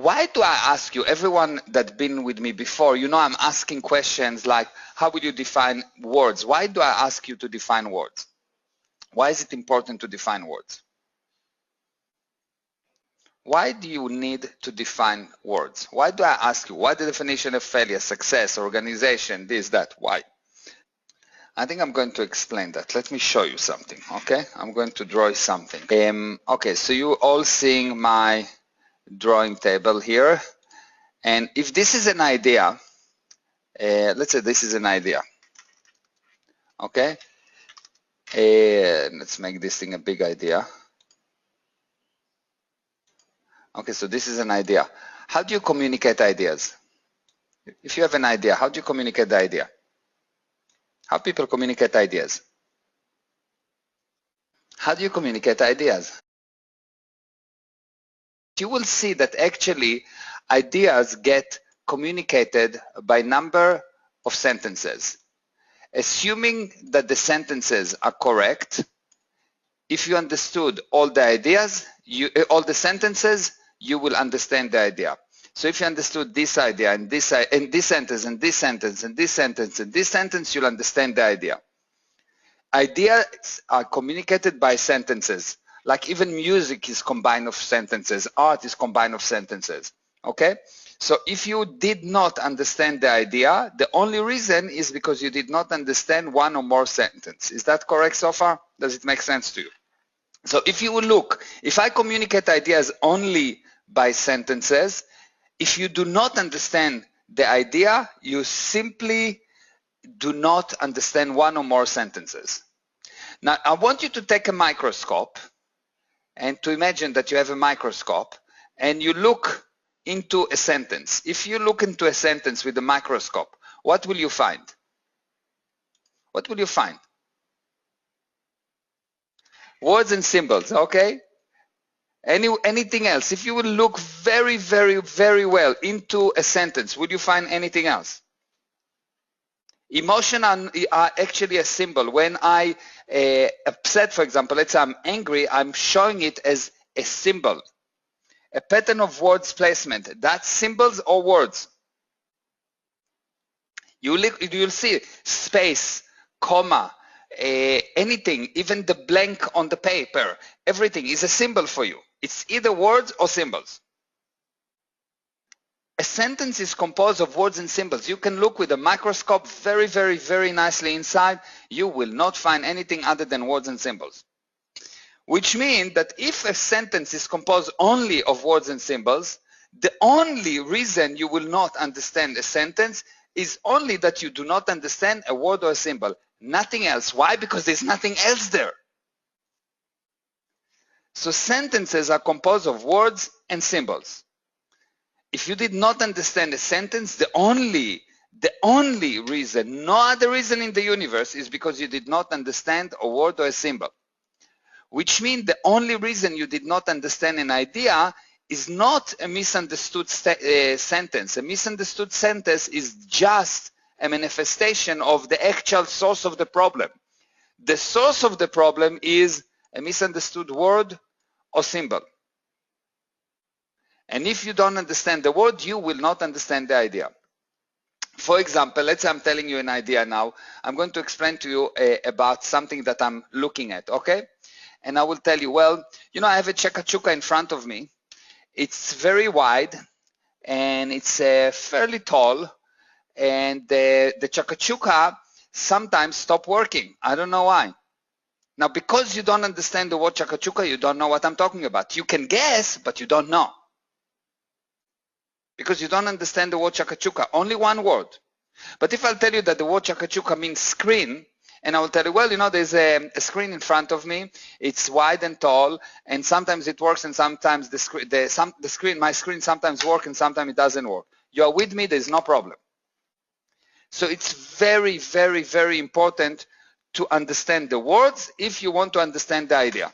why do I ask you, everyone that's been with me before, you know I'm asking questions like, how would you define words? Why do I ask you to define words? Why is it important to define words? Why do you need to define words? Why do I ask you? Why the definition of failure, success, organization, this, that, why? I think I'm going to explain that. Let me show you something, okay? I'm going to draw something. Okay, so you all seeing my drawing table here. And if this is an idea, let's say this is an idea, okay? Let's make this thing a big idea. Okay, so this is an idea. How do you communicate ideas? If you have an idea, how do you communicate the idea? How people communicate ideas? How do you communicate ideas? You will see that actually ideas get communicated by number of sentences. Assuming that the sentences are correct, if you understood all the ideas, all the sentences, you will understand the idea. So if you understood this idea and this sentence and this sentence and this sentence and this sentence, you'll understand the idea. Ideas are communicated by sentences. Like even music is combined of sentences, art is combined of sentences. Okay? So if you did not understand the idea, the only reason is because you did not understand one or more sentences. Is that correct so far? Does it make sense to you? So if you will look, if I communicate ideas only by sentences, if you do not understand the idea, you simply do not understand one or more sentences. Now, I want you to take a microscope and to imagine that you have a microscope and you look into a sentence. If you look into a sentence with a microscope, what will you find? What will you find? Words and symbols, okay? Anything else? If you will look very, very, very well into a sentence, would you find anything else? Emotion are actually a symbol. When I upset, for example, let's say I'm angry, I'm showing it as a symbol. A pattern of words placement, that's symbols or words? You'll see space, comma, anything, even the blank on the paper, everything is a symbol for you. It's either words or symbols. A sentence is composed of words and symbols. You can look with a microscope very, very, very nicely inside. You will not find anything other than words and symbols. Which means that if a sentence is composed only of words and symbols, the only reason you will not understand a sentence is only that you do not understand a word or a symbol. Nothing else. Why? Because there's nothing else there. So sentences are composed of words and symbols. If you did not understand a sentence, the only reason, no other reason in the universe, is because you did not understand a word or a symbol. Which means the only reason you did not understand an idea is not a misunderstood sentence. A misunderstood sentence is just a manifestation of the actual source of the problem. The source of the problem is a misunderstood word or symbol. And if you don't understand the word, you will not understand the idea. For example, let's say I'm telling you an idea now. I'm going to explain to you about something that I'm looking at, okay? And I will tell you, well, you know, I have a chakachuka in front of me. It's very wide and it's fairly tall. And the chakachuka sometimes stop working. I don't know why. Now, because you don't understand the word chakachuka, you don't know what I'm talking about. You can guess, but you don't know. Because you don't understand the word chakachuka, only one word. But if I'll tell you that the word chakachuka means screen, and I will tell you, well, you know, there's a screen in front of me. It's wide and tall, and sometimes it works, and sometimes my screen sometimes works, and sometimes it doesn't work. You are with me, there's no problem. So it's very, very, very important to understand the words if you want to understand the idea.